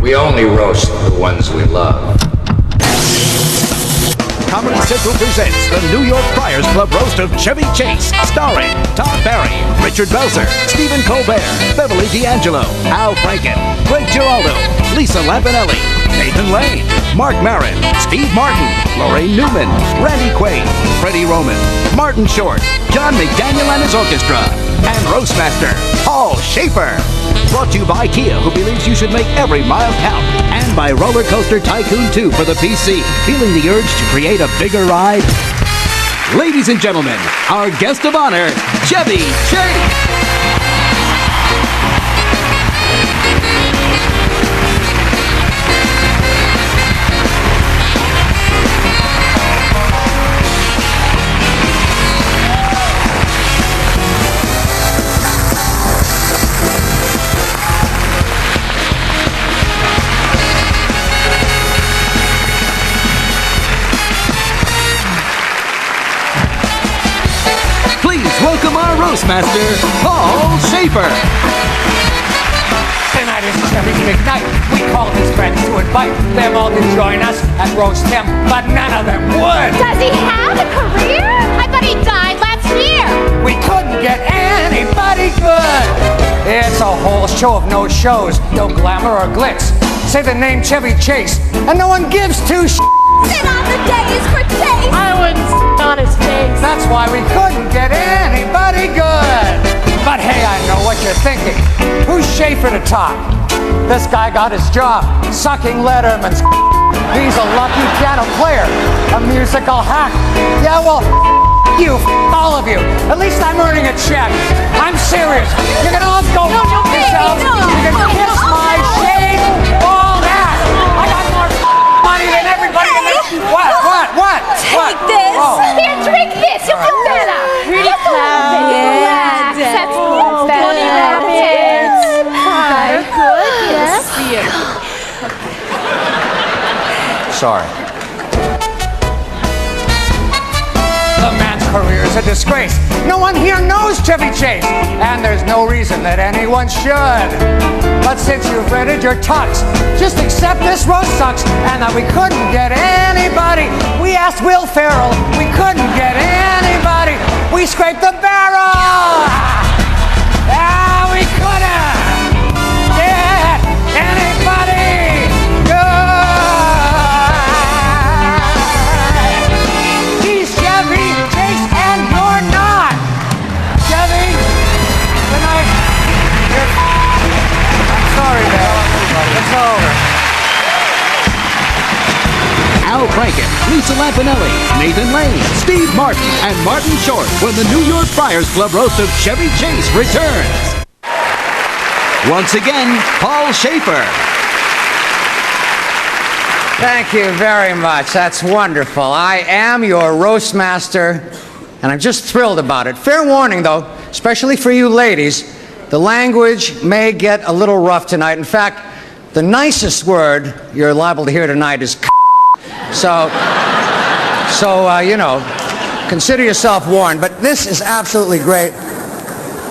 We only roast the ones we love. Comedy Central presents the New York Friars Club roast of Chevy Chase, starring Todd Barry, Richard Belzer, Stephen Colbert, Beverly D'Angelo, Al Franken, Greg Giraldo, Lisa Lampanelli, Nathan Lane, Mark Maron, Steve Martin, Lorraine Newman, Randy Quaid, Freddie Roman, Martin Short, John McDaniel and his orchestra, and Roastmaster Paul Schaefer. Brought to you by Kia, who believes you should make every mile count, and by Roller Coaster Tycoon 2 for the PC. Feeling the urge to create a bigger ride? Ladies and gentlemen, our guest of honor, Chevy Chase. Welcome our Roastmaster, Paul Schaefer. Tonight is Chevy McNight. We called his friends to invite them all to join us and roast him, but none of them would. Does he have a career? I thought he died last year. We couldn't get anybody good. It's a whole show of no shows, no glamour or glitz. Say the name Chevy Chase, and no one gives two shits. Sit on the days for taste. I wouldn't sit on his face. That's why we couldn't get anybody good. But hey, I know what you're thinking. Who's Schaefer to top? This guy got his job sucking Letterman's. He's a lucky piano player, a musical hack. Yeah, well, you, all of you. At least I'm earning a check. I'm serious. You can all go fuck yourselves. You can kiss my shade. All that. I got more money than everybody in this. What? Take this. Oh. Here, drink this. You'll feel better. Pretty cloud. Relax. That's better. Hi. Good. Yes. See you. Sorry. The man's career is a disgrace. No one here knows Chevy Chase, and there's no reason that anyone should. But since you've rented your tux, just accept this roast sucks, and that we couldn't get anybody. We asked Will Ferrell, we couldn't get anybody. We scraped the barrel. We couldn't get anybody good. He's Chevy Chase, and you're not. Chevy, tonight, I'm sorry, man. It's over. Al Franken, Lisa Lampanelli, Nathan Lane, Steve Martin, and Martin Short when the New York Friars Club roast of Chevy Chase returns. Once again, Paul Schaefer. Thank you very much. That's wonderful. I am your roastmaster, and I'm just thrilled about it. Fair warning, though, especially for you ladies, the language may get a little rough tonight. In fact, the nicest word you're liable to hear tonight is So, you know, consider yourself warned. But this is absolutely great.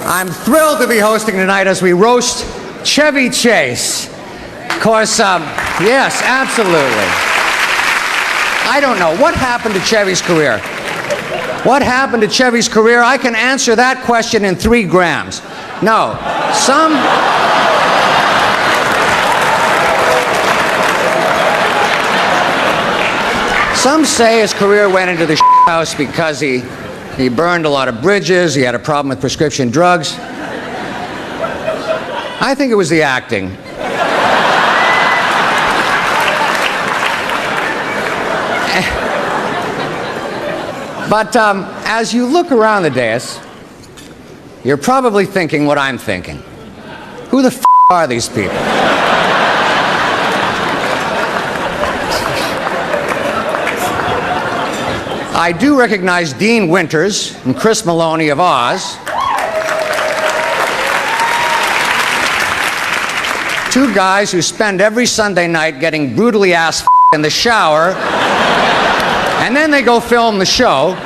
I'm thrilled to be hosting tonight as we roast Chevy Chase. Of course, yes, absolutely. I don't know. What happened to Chevy's career? What happened to Chevy's career? I can answer that question in 3 grams. No, Some say his career went into the house because he burned a lot of bridges, he had a problem with prescription drugs. I think it was the acting. But as you look around the dais, you're probably thinking what I'm thinking. Who the are these people? I do recognize Dean Winters and Chris Maloney of Oz. 2 guys who spend every Sunday night getting brutally ass in the shower, and then they go film the show.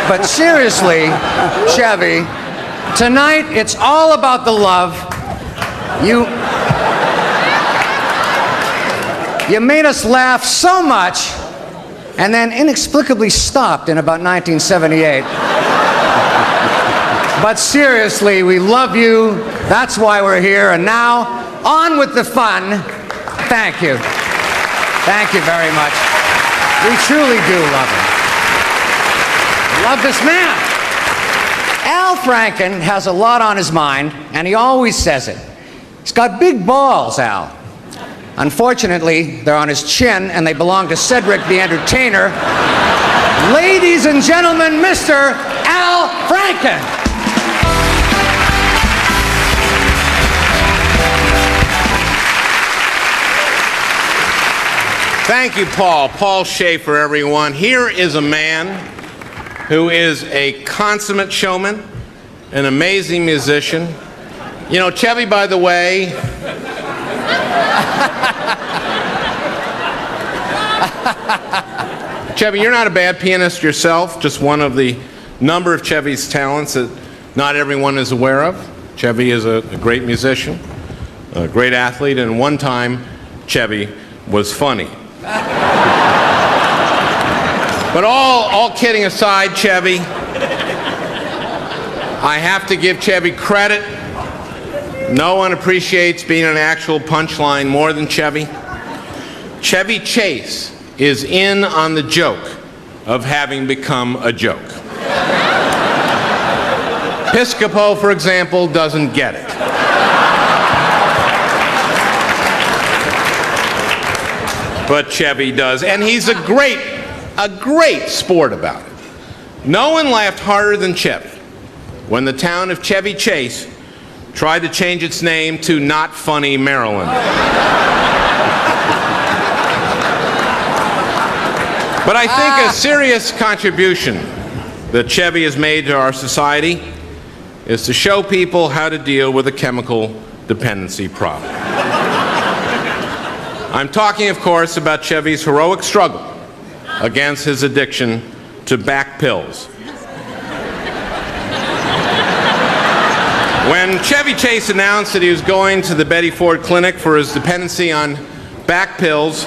But seriously, Chevy, Tonight, it's all about the love. You made us laugh so much, and then inexplicably stopped in about 1978. But seriously, we love you. That's why we're here. And now, on with the fun. Thank you. Thank you very much. We truly do love him. Love this man. Al Franken has a lot on his mind, and he always says it. He's got big balls, Al. Unfortunately, they're on his chin, and they belong to Cedric the Entertainer. Ladies and gentlemen, Mr. Al Franken. Thank you, Paul. Paul Schaefer, everyone. Here is a man who is a consummate showman, an amazing musician. You know, Chevy, by the way, Chevy, you're not a bad pianist yourself, just one of the number of Chevy's talents that not everyone is aware of. Chevy is a great musician, a great athlete, and one time, Chevy was funny. But all kidding aside, Chevy, I have to give Chevy credit. No one appreciates being an actual punchline more than Chevy. Chevy Chase is in on the joke of having become a joke. Piscopo, for example, doesn't get it. But Chevy does, and he's a great sport about it. No one laughed harder than Chevy when the town of Chevy Chase tried to change its name to Not Funny, Maryland. But I think a serious contribution that Chevy has made to our society is to show people how to deal with a chemical dependency problem. I'm talking, of course, about Chevy's heroic struggle against his addiction to back pills. When Chevy Chase announced that he was going to the Betty Ford Clinic for his dependency on back pills,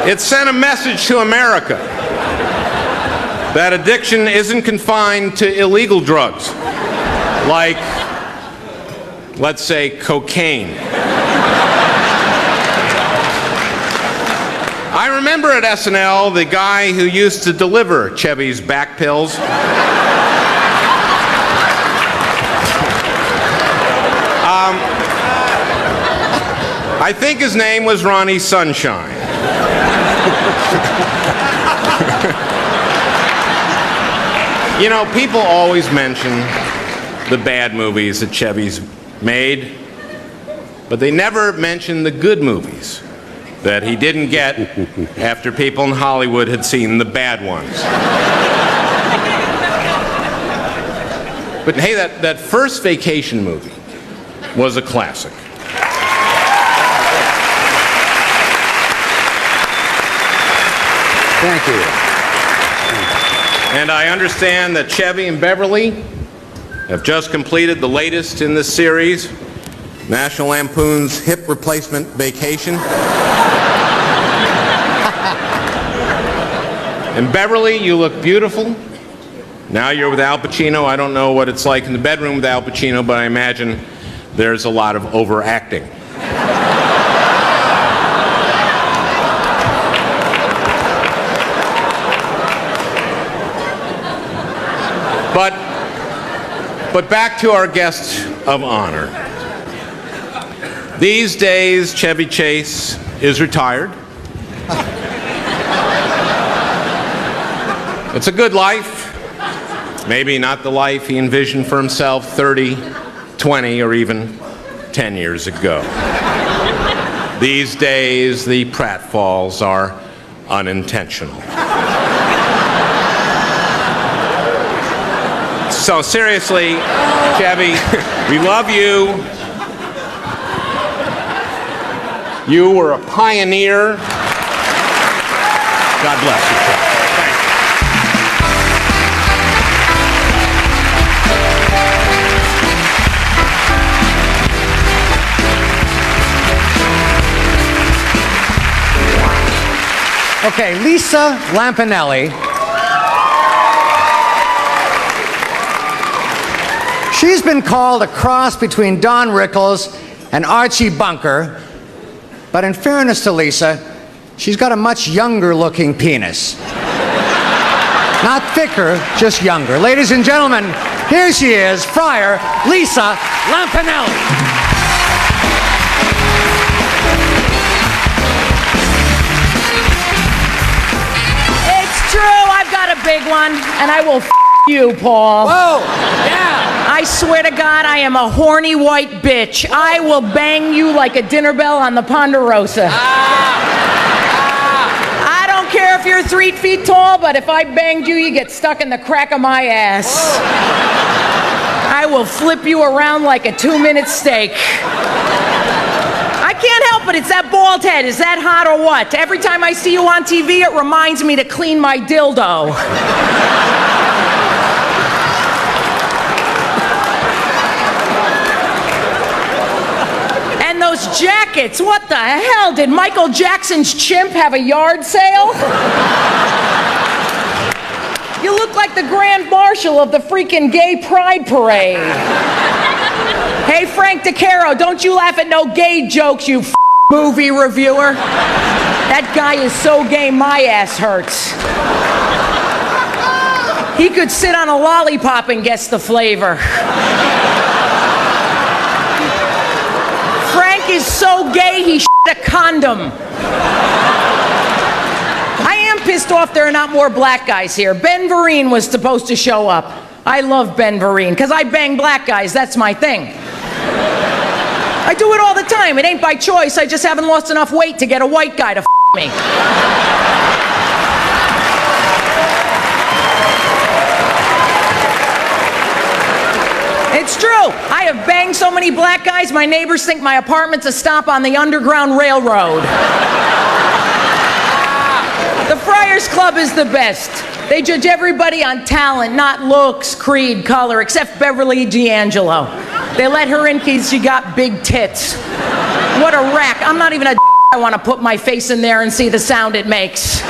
it sent a message to America that addiction isn't confined to illegal drugs, like, let's say, cocaine. I remember at SNL the guy who used to deliver Chevy's back pills. I think his name was Ronnie Sunshine. You know, people always mention the bad movies that Chevy's made, but they never mention the good movies that he didn't get after people in Hollywood had seen the bad ones. But hey, that first Vacation movie was a classic. Thank you. And I understand that Chevy and Beverly have just completed the latest in this series, National Lampoon's Hip Replacement Vacation. And Beverly, you look beautiful. Now you're with Al Pacino. I don't know what it's like in the bedroom with Al Pacino, but I imagine there's a lot of overacting. But back to our guest of honor. These days, Chevy Chase is retired. It's a good life. Maybe not the life he envisioned for himself 30, 20, or even 10 years ago. These days, the pratfalls are unintentional. So seriously, Chevy, we love you. You were a pioneer. God bless you, Chevy. Thank you. Okay, Lisa Lampanelli. She's been called a cross between Don Rickles and Archie Bunker, but in fairness to Lisa, she's got a much younger looking penis. Not thicker, just younger. Ladies and gentlemen, here she is, Friar Lisa Lampanelli. True, I've got a big one, and I will you, Paul. Whoa, yeah. I swear to God, I am a horny white bitch. I will bang you like a dinner bell on the Ponderosa. I don't care if you're 3 feet tall, but if I banged you, you get stuck in the crack of my ass. I will flip you around like a 2-minute steak. I can't help it. It's that bald head. Is that hot or what? Every time I see you on TV, it reminds me to clean my dildo. And those jackets. What the hell? Did Michael Jackson's chimp have a yard sale? You look like the Grand Marshal of the freaking gay pride parade. Hey, Frank DeCaro, don't you laugh at no gay jokes, you movie reviewer. That guy is so gay, my ass hurts. He could sit on a lollipop and guess the flavor. Frank is so gay, he shit a condom. I am pissed off there are not more black guys here. Ben Vereen was supposed to show up. I love Ben Vereen, because I bang black guys, that's my thing. I do it all the time. It ain't by choice. I just haven't lost enough weight to get a white guy to me. It's true. I have banged so many black guys, my neighbors think my apartment's a stop on the Underground Railroad. The Friars Club is the best. They judge everybody on talent, not looks, creed, color, except Beverly D'Angelo. They let her in because she got big tits. What a rack. I'm not even a I want to put my face in there and see the sound it makes.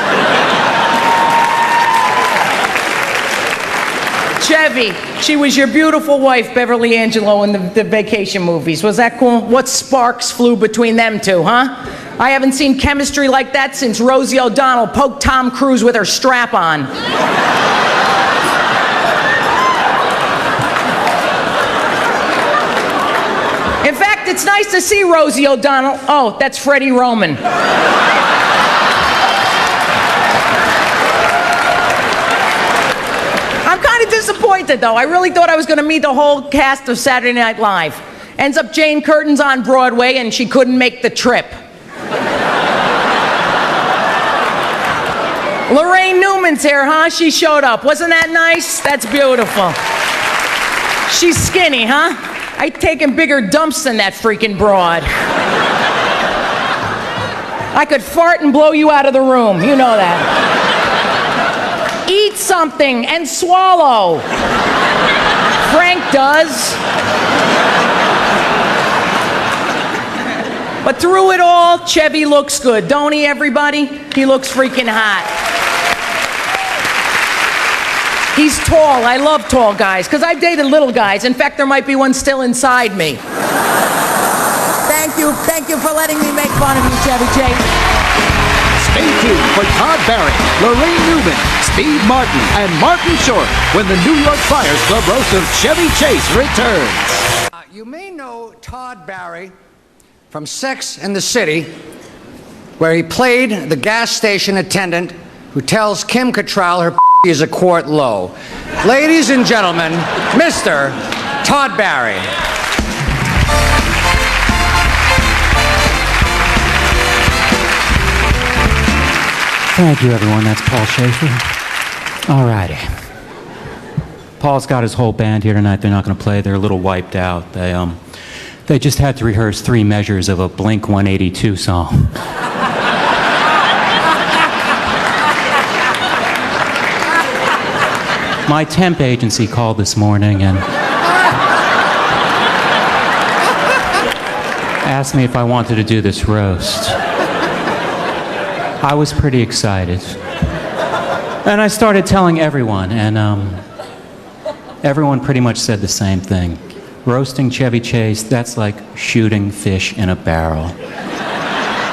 Chevy, she was your beautiful wife, Beverly Angelo, in the vacation movies. Was that cool? What sparks flew between them two, huh? I haven't seen chemistry like that since Rosie O'Donnell poked Tom Cruise with her strap on. In fact, it's nice to see Rosie O'Donnell. Oh, that's Freddie Roman. I'm kind of disappointed, though. I really thought I was going to meet the whole cast of Saturday Night Live. Ends up Jane Curtin's on Broadway, and she couldn't make the trip. Lorraine Newman's here, huh? She showed up. Wasn't that nice? That's beautiful. She's skinny, huh? I'd taken bigger dumps than that freaking broad. I could fart and blow you out of the room. You know that. Eat something and swallow. Frank does. But through it all, Chevy looks good. Don't he, everybody? He looks freaking hot. He's tall. I love tall guys, because I've dated little guys. In fact, there might be one still inside me. Thank you for letting me make fun of you, Chevy Chase. Stay tuned for Todd Barry, Lorraine Newman, Steve Martin, and Martin Short when the New York Friars Club roast of Chevy Chase returns. You may know Todd Barry from Sex and the City, where he played the gas station attendant who tells Kim Cattrall her is a quart low. Ladies and gentlemen, Mr. Todd Barry. Thank you, everyone. That's Paul Schaefer. All righty. Paul's got his whole band here tonight. They're not going to play. They're a little wiped out. They just had to rehearse 3 measures of a Blink-182 song. My temp agency called this morning and asked me if I wanted to do this roast. I was pretty excited. And I started telling everyone, and everyone pretty much said the same thing. Roasting Chevy Chase, that's like shooting fish in a barrel.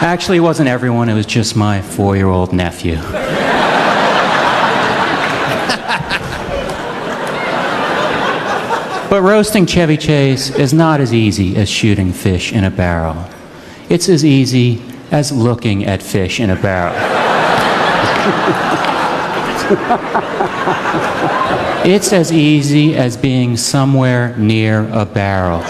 Actually, it wasn't everyone, it was just my 4-year-old nephew. But roasting Chevy Chase is not as easy as shooting fish in a barrel. It's as easy as looking at fish in a barrel. It's as easy as being somewhere near a barrel.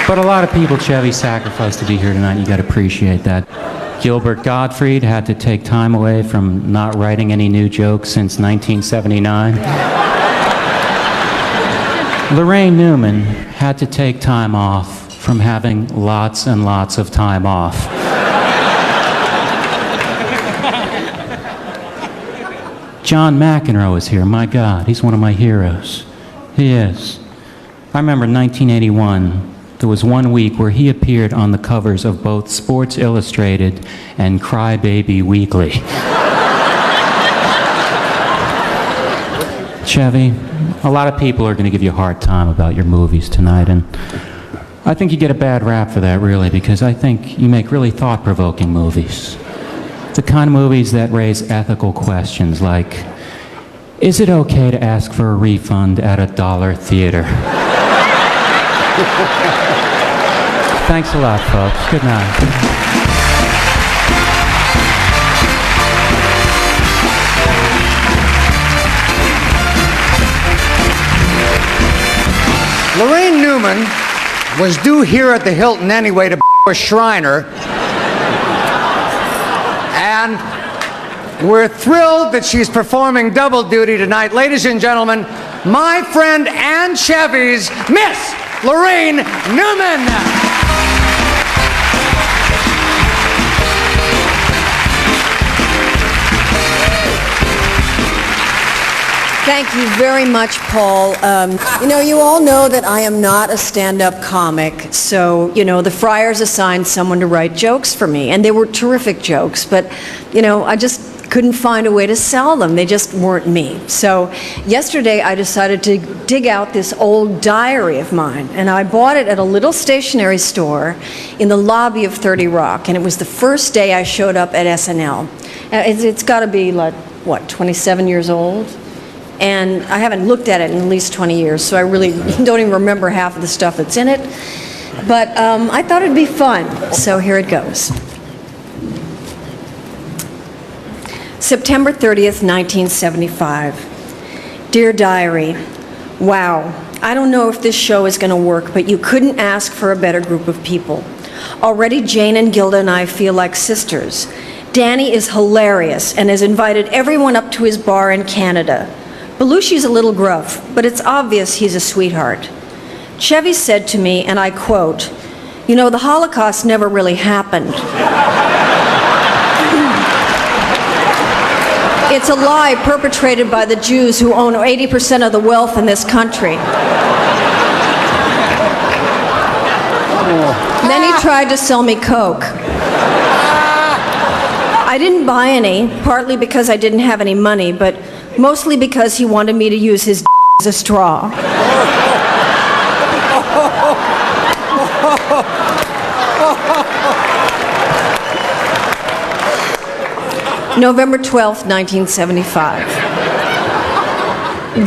But a lot of people Chevy sacrificed to be here tonight. You got to appreciate that. Gilbert Gottfried had to take time away from not writing any new jokes since 1979. Lorraine Newman had to take time off from having lots and lots of time off. John McEnroe is here. My God, he's one of my heroes. He is. I remember in 1981, there was one week where he appeared on the covers of both Sports Illustrated and Crybaby Weekly. Chevy, a lot of people are going to give you a hard time about your movies tonight, and I think you get a bad rap for that, really, because I think you make really thought-provoking movies. The kind of movies that raise ethical questions like, is it okay to ask for a refund at a dollar theater? Thanks a lot, folks. Good night. Lorraine Newman was due here at the Hilton anyway to a Shriner. And we're thrilled that she's performing double duty tonight. Ladies and gentlemen, my friend Ann Chevy's Miss Lorraine Newman. Thank you very much, Paul. You all know that I am not a stand-up comic, so, the Friars assigned someone to write jokes for me, and they were terrific jokes, but, I just couldn't find a way to sell them. They just weren't me. So yesterday I decided to dig out this old diary of mine, and I bought it at a little stationery store in the lobby of 30 Rock, and it was the first day I showed up at SNL. It's got to be, 27 years old? And I haven't looked at it in at least 20 years, so I really don't even remember half of the stuff that's in it. But I thought it'd be fun, so here it goes. September 30th, 1975. Dear Diary, wow, I don't know if this show is going to work, but you couldn't ask for a better group of people. Already Jane and Gilda and I feel like sisters. Danny is hilarious and has invited everyone up to his bar in Canada. Belushi's a little gruff, but it's obvious he's a sweetheart. Chevy said to me, and I quote, the Holocaust never really happened. It's a lie perpetrated by the Jews who own 80% of the wealth in this country. Then he tried to sell me Coke. I didn't buy any, partly because I didn't have any money, but mostly because he wanted me to use his as a straw. November 12th, 1975.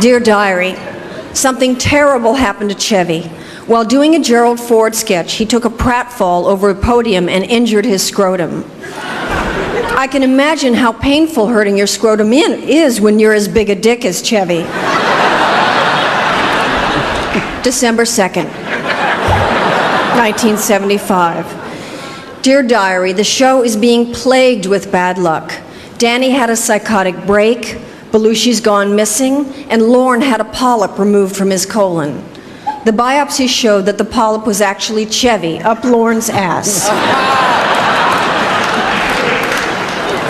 Dear Diary, something terrible happened to Chevy. While doing a Gerald Ford sketch, he took a pratfall over a podium and injured his scrotum. I can imagine how painful hurting your scrotum is when you're as big a dick as Chevy. December 2nd, 1975. Dear Diary, the show is being plagued with bad luck. Danny had a psychotic break, Belushi's gone missing, and Lorne had a polyp removed from his colon. The biopsy showed that the polyp was actually Chevy up Lorne's ass.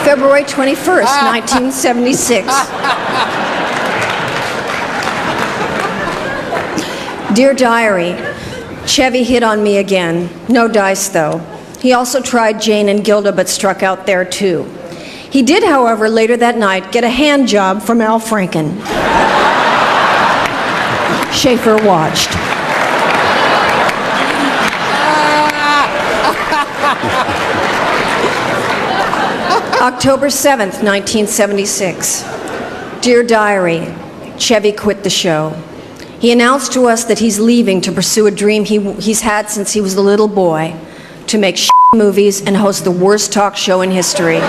February 21st, 1976. Dear Diary, Chevy hit on me again. No dice, though. He also tried Jane and Gilda, but struck out there, too. He did, however, later that night, get a hand job from Al Franken. Schaefer watched. October 7th, 1976. Dear Diary, Chevy quit the show. He announced to us that he's leaving to pursue a dream he's had since he was a little boy, to make movies and host the worst talk show in history.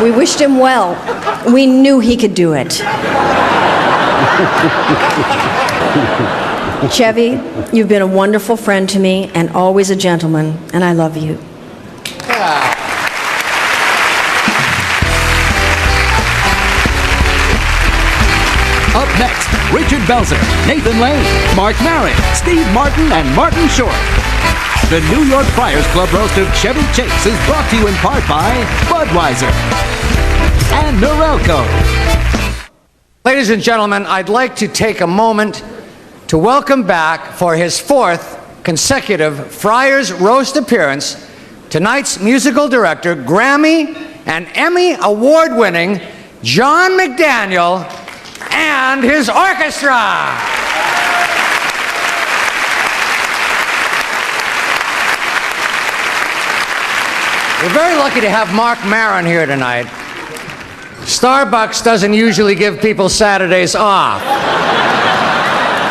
We wished him well. We knew he could do it. Chevy, you've been a wonderful friend to me and always a gentleman, and I love you. Up next, Richard Belzer, Nathan Lane, Mark Maron, Steve Martin, and Martin Short. The New York Friars Club roast of Chevy Chase is brought to you in part by Budweiser and Norelco. Ladies and gentlemen, I'd like to take a moment to welcome back for his 4th consecutive Friars roast appearance tonight's musical director, Grammy and Emmy award-winning John McDaniel and his orchestra. We're very lucky to have Mark Maron here tonight. Starbucks doesn't usually give people Saturdays off.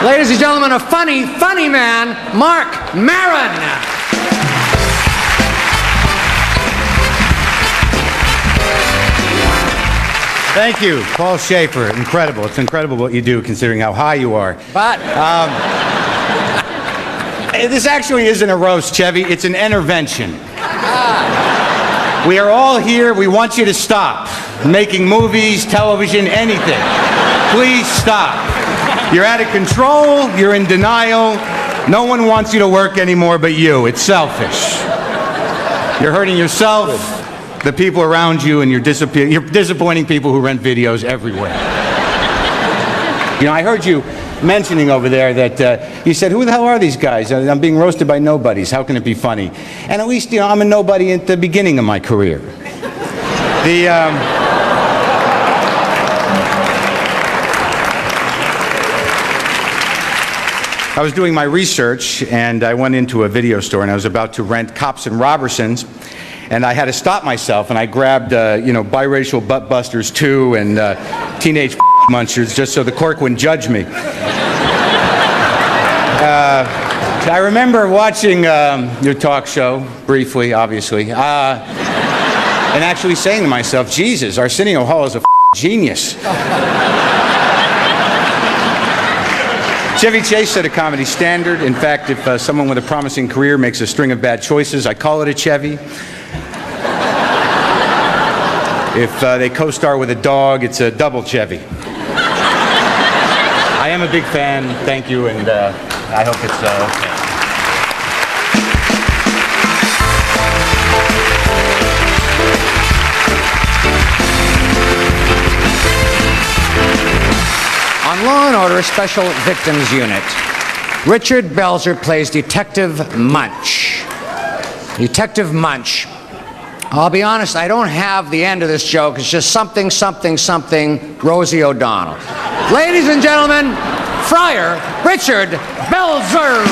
Ladies and gentlemen, a funny, funny man, Mark Maron. Thank you, Paul Schaefer. Incredible. It's incredible what you do considering how high you are. But this actually isn't a roast, Chevy. It's an intervention. We are all here. We want you to stop making movies, television, anything. Please stop. You're out of control. You're in denial. No one wants you to work anymore but you. It's selfish. You're hurting yourself, the people around you, and you're disappointing people who rent videos everywhere. You know, I heard you mentioning over there that you said, who the hell are these guys? I'm being roasted by nobodies. How can it be funny? And at least, you know, I'm a nobody at the beginning of my career. I was doing my research, and I went into a video store, and I was about to rent Cops and Robertsons, and I had to stop myself, and I grabbed, Biracial Butt Busters 2 and Teenage Munchers just so the cork wouldn't judge me. I remember watching your talk show, briefly, obviously, and actually saying to myself, Jesus, Arsenio Hall is a genius. Chevy Chase set a comedy standard. In fact, if someone with a promising career makes a string of bad choices, I call it a Chevy. If they co-star with a dog, it's a double Chevy. I am a big fan, thank you, and I hope it's okay. On Law and Order Special Victims Unit, Richard Belzer plays Detective Munch. Detective Munch. I'll be honest, I don't have the end of this joke. It's just something, something, something, Rosie O'Donnell. Ladies and gentlemen, Friar Richard Belzer.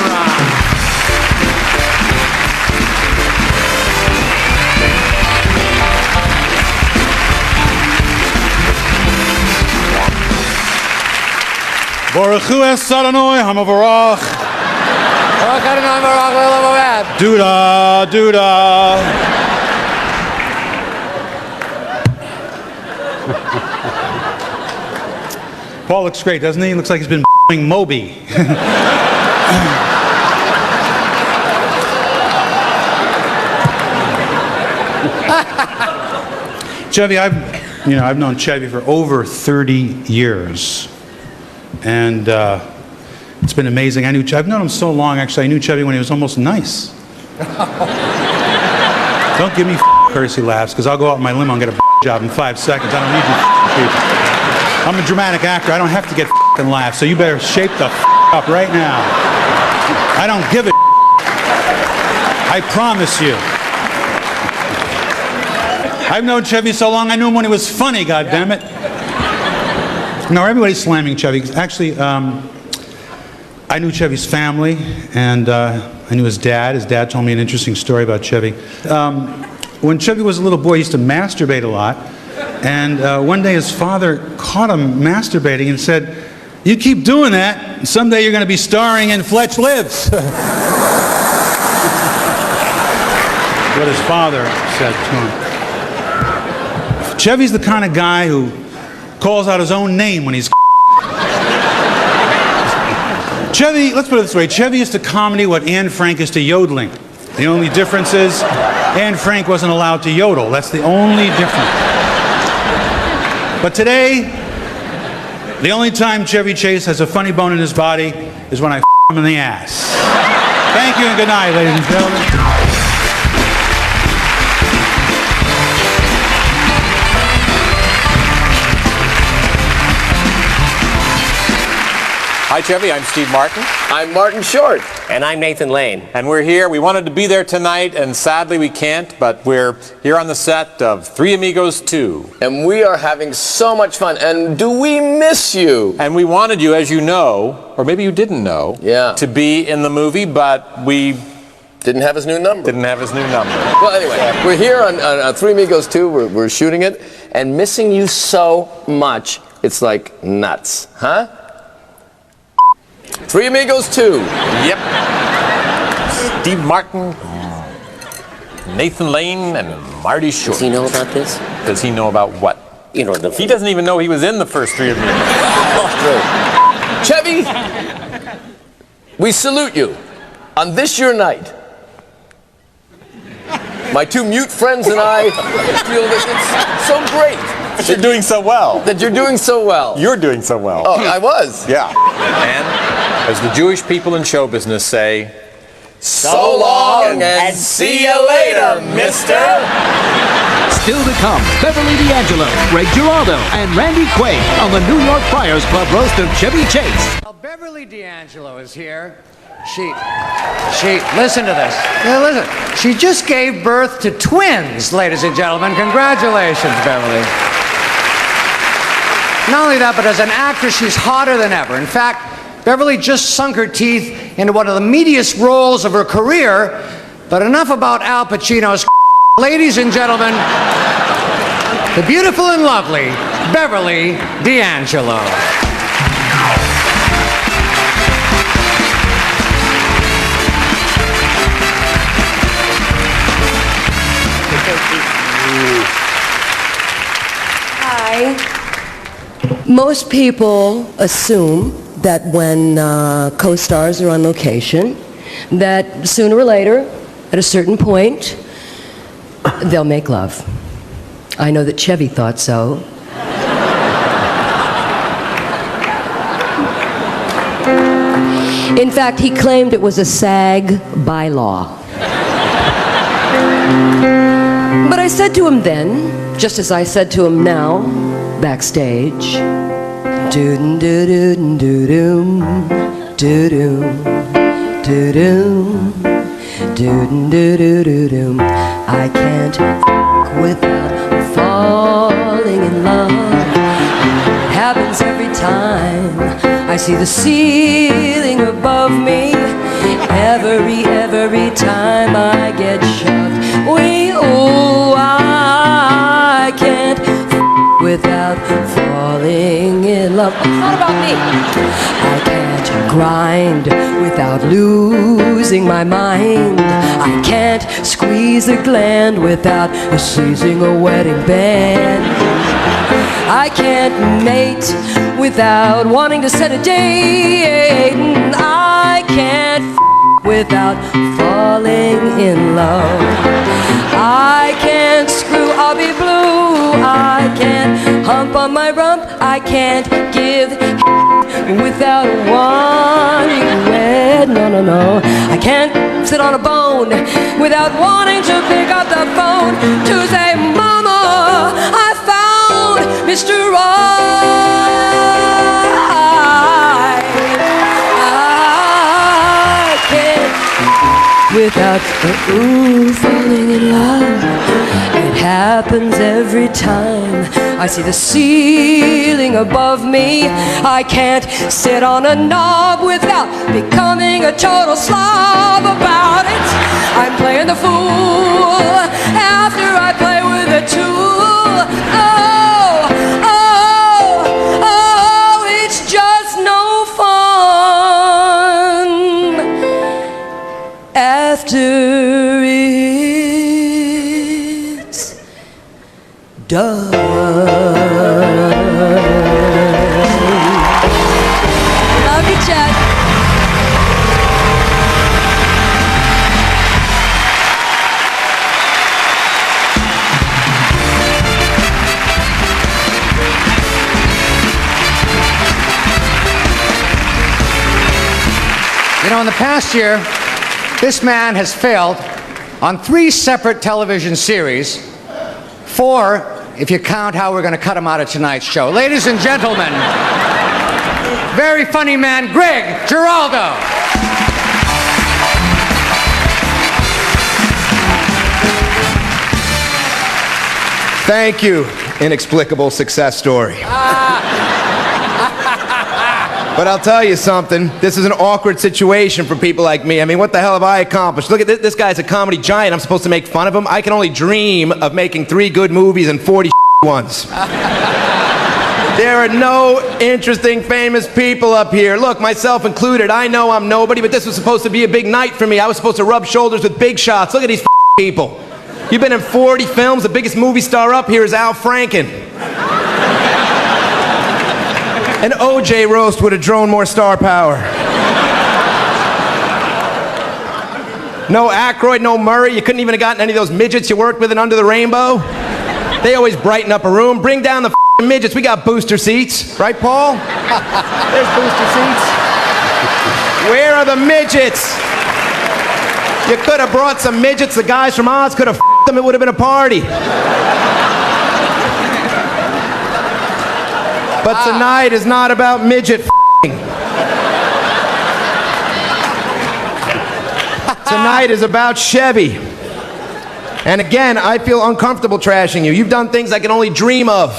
Baruch Hu es Adonai Hamavarach. Duda, duda. Paul looks great, doesn't he? Looks like he's been Moby. Chevy, I've known Chevy for over 30 years. And it's been amazing. I've known him so long, actually. I knew Chevy when he was almost nice. Don't give me courtesy laughs, because I'll go out in my limo and get a job in 5 seconds. I don't need you people. I'm a dramatic actor. I don't have to get laughs, so you better shape the up right now. don't give a I promise you. I've known Chevy so long, I knew him when he was funny, goddammit. No, everybody's slamming Chevy. Actually, I knew Chevy's family, and I knew his dad. His dad told me an interesting story about Chevy. When Chevy was a little boy, he used to masturbate a lot. And one day his father caught him masturbating and said, "You keep doing that, and someday you're going to be starring in Fletch Lives." What his father said to him. Chevy's the kind of guy who calls out his own name when he's Chevy, let's put it this way, Chevy is to comedy what Anne Frank is to yodeling. The only difference is Anne Frank wasn't allowed to yodel. That's the only difference. But today, the only time Chevy Chase has a funny bone in his body is when I him in the ass. Thank you and good night, ladies and gentlemen. Hi, Chevy. I'm Steve Martin. I'm Martin Short. And I'm Nathan Lane. And we're here. We wanted to be there tonight, and sadly we can't, but we're here on the set of Three Amigos 2. And we are having so much fun. And do we miss you? And we wanted you, as you know, or maybe you didn't know, to be in the movie, but we didn't have his new number. Didn't have his new number. Well, anyway, we're here on Three Amigos 2. We're shooting it. And missing you so much, it's like nuts. Huh? Three Amigos 2. Yep. Steve Martin, Nathan Lane, and Marty Short. Does he know about this? Does he know about what? You know, he doesn't even know he was in the first Three Amigos. Chevy, we salute you on this your night. My two mute friends and I feel that it's so great. That you're doing so well. That you're doing so well. You're doing so well. Oh, I was. Yeah. And as the Jewish people in show business say, so long and see you later, mister. Still to come, Beverly D'Angelo, Greg Giraldo, and Randy Quaid on the New York Friars Club roast of Chevy Chase. Well, Beverly D'Angelo is here. She, listen to this. Yeah, listen. She just gave birth to twins, ladies and gentlemen. Congratulations, Beverly. Not only that, but as an actress, she's hotter than ever. In fact, Beverly just sunk her teeth into one of the meatiest roles of her career. But enough about Al Pacino's. Ladies and gentlemen, the beautiful and lovely Beverly D'Angelo. Hi. Most people assume that when co-stars are on location, that sooner or later, at a certain point, they'll make love. I know that Chevy thought so. In fact, he claimed it was a SAG bylaw. But I said to him then, just as I said to him now, backstage, doo-doo-doo-doo-doo, doo-doo, doo-doo, doo-doo-doo-doo-doo. I can't without falling in love. It happens every time I see the ceiling above me. Every time I get shoved. I can't without falling in love. It's not about me. I can't grind without losing my mind. I can't squeeze a gland without seizing a wedding band. I can't mate without wanting to set a date. I can't without falling in love. I can't screw, I'll be blue. I can't hump on my rump. I can't give without wanting red. No. I can't sit on a bone without wanting to pick up the phone to say, Mama, I found Mr. Right. I can't without falling in love. It happens every time I see the ceiling above me. I can't sit on a knob without becoming a total slob about it. I'm playing the fool after I play with a tool. Oh, oh, oh, it's just no fun after it's done. Love you, Chad. You know, in the past year, this man has failed on 3 separate television series, 4 if you count how we're going to cut him out of tonight's show. Ladies and gentlemen, very funny man, Greg Giraldo. Thank you, inexplicable success story. But I'll tell you something, this is an awkward situation for people like me. I mean, what the hell have I accomplished? Look at this guy's a comedy giant. I'm supposed to make fun of him? I can only dream of making 3 good movies and 40 ones. There are no interesting, famous people up here. Look, myself included, I know I'm nobody, but this was supposed to be a big night for me. I was supposed to rub shoulders with big shots. Look at these people. You've been in 40 films. The biggest movie star up here is Al Franken. An OJ roast would have drawn more star power. No Aykroyd, no Murray. You couldn't even have gotten any of those midgets you worked with in Under the Rainbow. They always brighten up a room. Bring down the midgets. We got booster seats. Right, Paul? There's booster seats. Where are the midgets? You could have brought some midgets. The guys from Oz could have them. It would have been a party. But tonight is not about midget Tonight is about Chevy. And again, I feel uncomfortable trashing you. You've done things I can only dream of.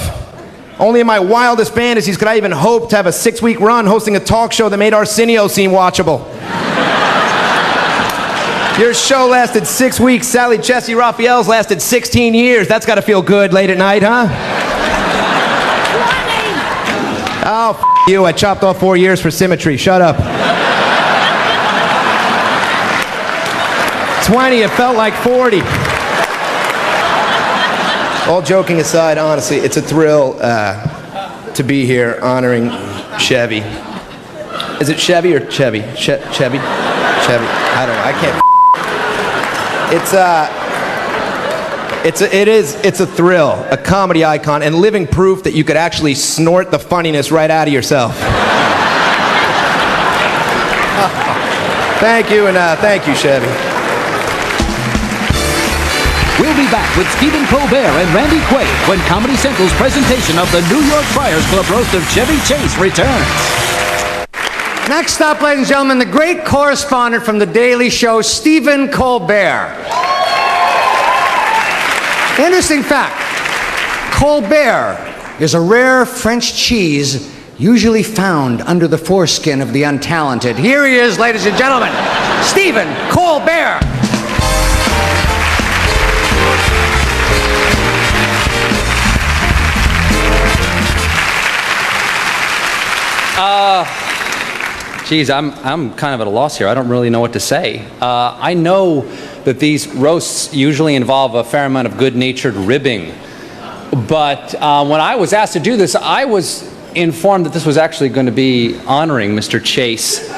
Only in my wildest fantasies could I even hope to have a 6-week run hosting a talk show that made Arsenio seem watchable. Your show lasted 6 weeks. Sally Jesse Raphael's lasted 16 years. That's got to feel good late at night, huh? Oh, you. I chopped off 4 years for symmetry. Shut up. 20, it felt like 40. All joking aside, honestly, it's a thrill to be here honoring Chevy. Is it Chevy or Chevy? Chevy? Chevy? I don't know. I can't. It's a thrill, a comedy icon, and living proof that you could actually snort the funniness right out of yourself. Thank you, and thank you, Chevy. We'll be back with Stephen Colbert and Randy Quaid when Comedy Central's presentation of the New York Friars Club roast of Chevy Chase returns. Next up, ladies and gentlemen, the great correspondent from The Daily Show, Stephen Colbert. Interesting fact, Colbert is a rare French cheese usually found under the foreskin of the untalented. Here he is, ladies and gentlemen, Stephen Colbert. Geez, I'm kind of at a loss here. I don't really know what to say. I know that these roasts usually involve a fair amount of good-natured ribbing. But when I was asked to do this, I was informed that this was actually going to be honoring Mr. Chase.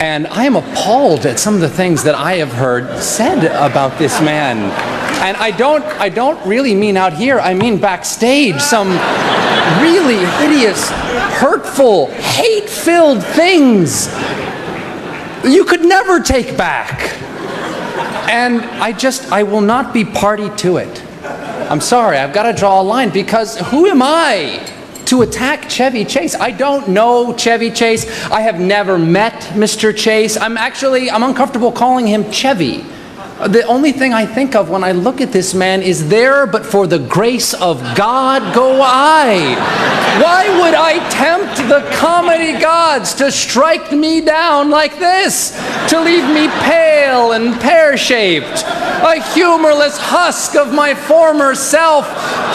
And I am appalled at some of the things that I have heard said about this man. And I don't really mean out here, I mean backstage. Some really hideous, hurtful, hate-filled things you could never take back. And I will not be party to it. I'm sorry, I've got to draw a line, because who am I to attack Chevy Chase. I don't know Chevy Chase. I have never met Mr. Chase. I'm uncomfortable calling him Chevy. The only thing I think of when I look at this man is, there but for the grace of God go I. Why would I tempt the comedy gods to strike me down like this? To leave me pale and pear-shaped, a humorless husk of my former self,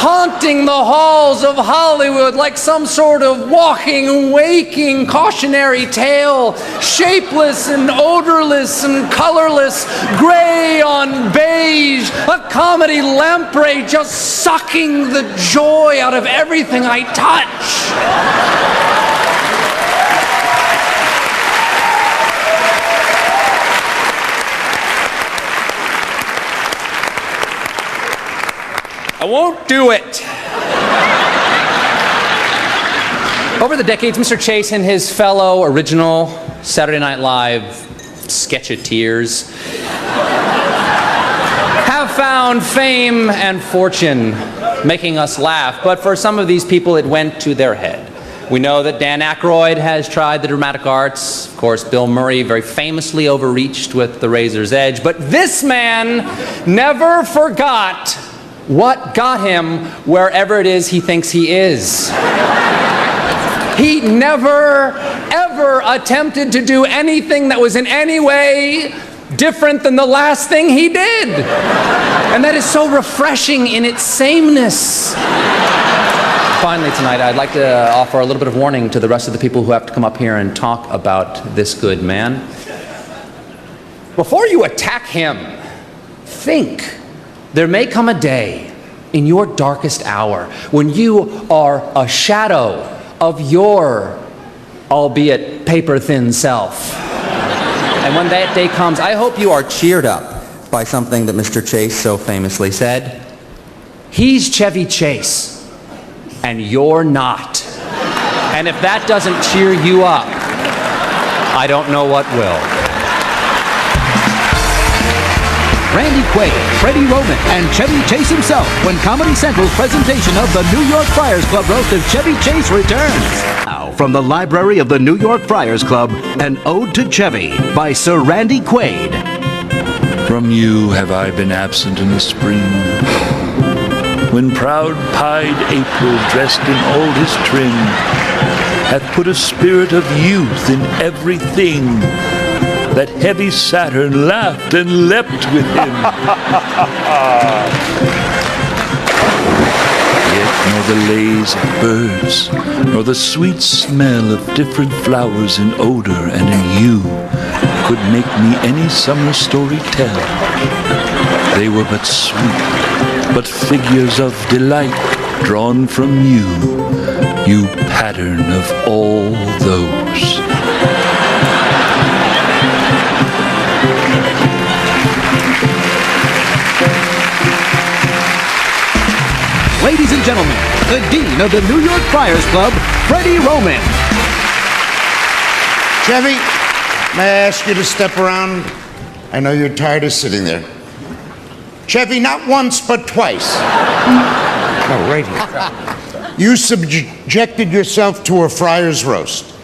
haunting the halls of Hollywood like some sort of walking, waking cautionary tale, shapeless and odorless and colorless, gray on beige, a comedy lamprey just sucking the joy out of everything I touch. I won't do it. Over the decades, Mr. Chase and his fellow original Saturday Night Live sketcheteers have found fame and fortune making us laugh, but for some of these people it went to their head. We know that Dan Aykroyd has tried the dramatic arts. Of course, Bill Murray very famously overreached with The Razor's Edge, but this man never forgot what got him wherever it is he thinks he is. He never, ever attempted to do anything that was in any way different than the last thing he did. And that is so refreshing in its sameness. Finally tonight, I'd like to offer a little bit of warning to the rest of the people who have to come up here and talk about this good man. Before you attack him, think. There may come a day in your darkest hour when you are a shadow of your, albeit paper-thin self. And when that day comes, I hope you are cheered up by something that Mr. Chase so famously said. He's Chevy Chase, and you're not. And if that doesn't cheer you up, I don't know what will. Randy Quaid, Freddie Roman, and Chevy Chase himself when Comedy Central's presentation of the New York Friars Club roast of Chevy Chase returns. Now, from the library of the New York Friars Club, an ode to Chevy by Sir Randy Quaid. From you have I been absent in the spring, when proud-pied April, dressed in all his trim, hath put a spirit of youth in everything. That heavy Saturn laughed and leapt with him. Yet nor the lays of birds, nor the sweet smell of different flowers in odor and in hue could make me any summer story tell. They were but sweet, but figures of delight drawn from you, you pattern of all those. Ladies and gentlemen, the Dean of the New York Friars Club, Freddie Roman. Chevy, may I ask you to step around? I know you're tired of sitting there. Chevy, not once, but twice. No, right here. You subjected yourself to a Friars roast.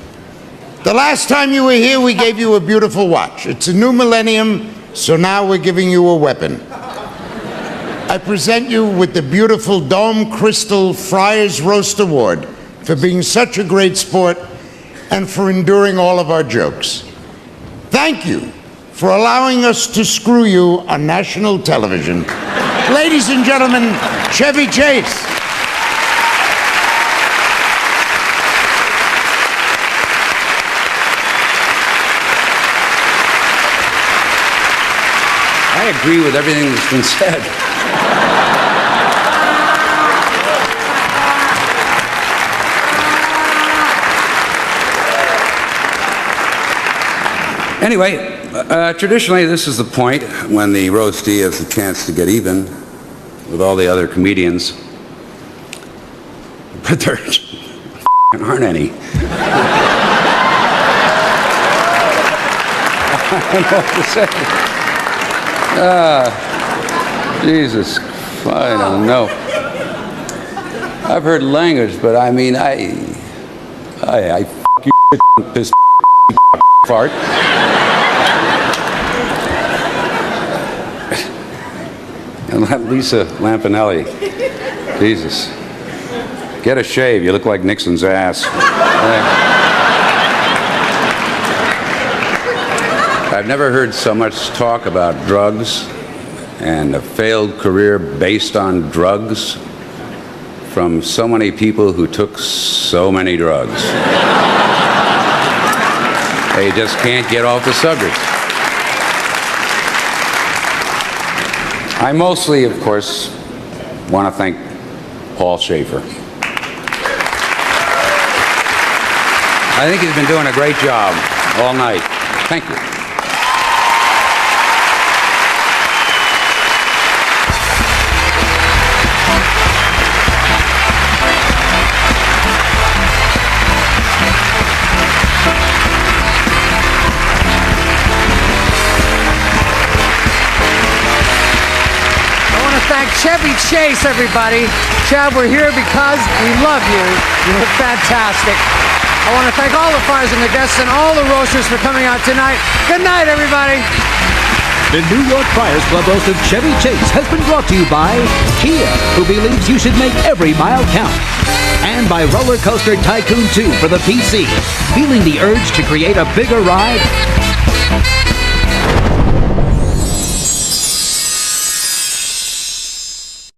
The last time you were here, we gave you a beautiful watch. It's a new millennium, so now we're giving you a weapon. I present you with the beautiful Dome Crystal Friars Roast Award for being such a great sport and for enduring all of our jokes. Thank you for allowing us to screw you on national television. Ladies and gentlemen, Chevy Chase. I agree with everything that's been said. Anyway, traditionally this is the point when the roastee has a chance to get even with all the other comedians, but there aren't any. I don't know what to say. Jesus, I don't know. I've heard language, but I mean, I f*** you, piss, fart. And that Lisa Lampanelli, Jesus. Get a shave, you look like Nixon's ass. I've never heard so much talk about drugs and a failed career based on drugs from so many people who took so many drugs. They just can't get off the subject. I mostly, of course, want to thank Paul Schaefer. I think he's been doing a great job all night. Thank you. Thank Chevy Chase, everybody. Chad, we're here because we love you. You look fantastic. I want to thank all the Friars and the guests and all the roasters for coming out tonight. Good night, everybody. The New York Friars Club roast of Chevy Chase has been brought to you by Kia, who believes you should make every mile count. And by Roller Coaster Tycoon 2 for the PC. Feeling the urge to create a bigger ride?